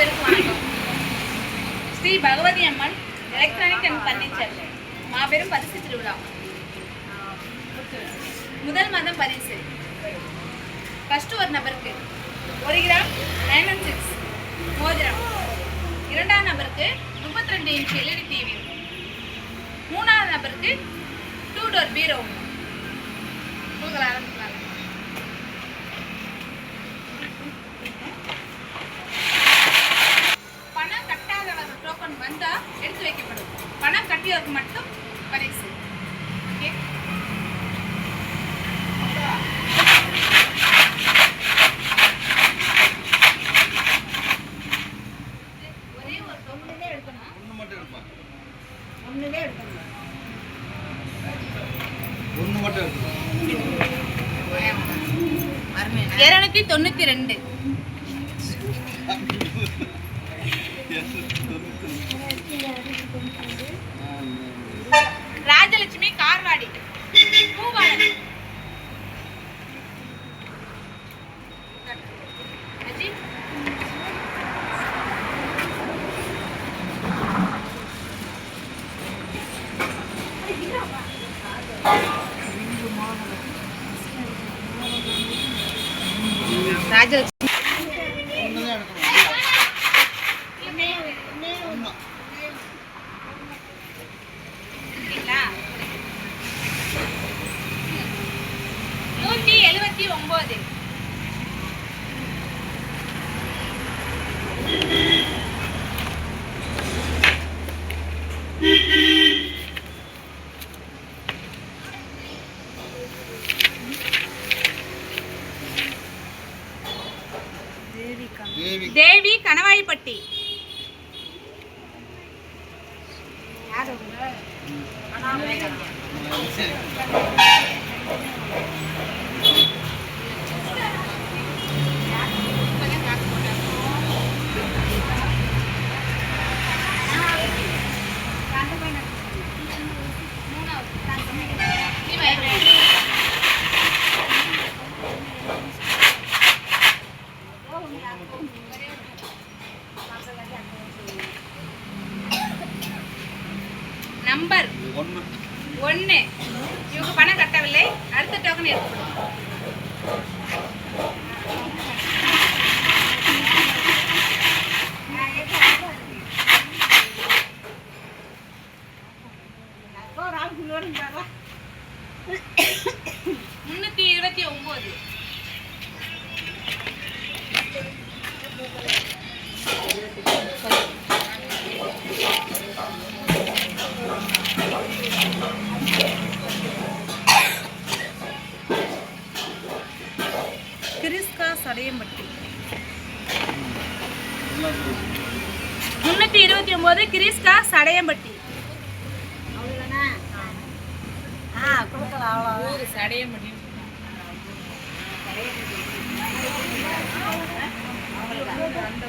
அனைவருக்கும் வணக்கம். Sri Bhagavathi Amman electronic and furniture மாபெரும் பரிசு திருவிழா. முதல் மாதம் பரிசு ஃபர்ஸ்ட் ஒரு நபருக்கு 1 கிராம் டைமண்ட் 6 மோதிரம், இரண்டாம் நபருக்கு 32 இன்ச் LED டிவி, மூணாவது நபருக்கு 2 டோர் பீரோ. பணம் கட்டாதவர்கள் டோக்கன் வந்தா எடுத்து வைக்கப்படும். பணம் கட்டியவருக்கு மட்டும் பரிசு. ஒரே ஒரு தொகுதியிலே எடுக்கணும். ஒன்று மட்டும் எடுக்கணும். 292. ராஜலட்சுமி கார்வாடி பூவாளன். ராஜலட்சுமி தேவி கணவாய்பட்டி. நம்பர் 1. இவங்க பணம் கட்டவில்லை, அடுத்த டோக்கன் எடுக்கப்படும். கிறிஸ்கா சடையம்பட்டி. 329 கிறிஸ்கா சடையம்பட்டி. சடையம்பட்டி. அந்த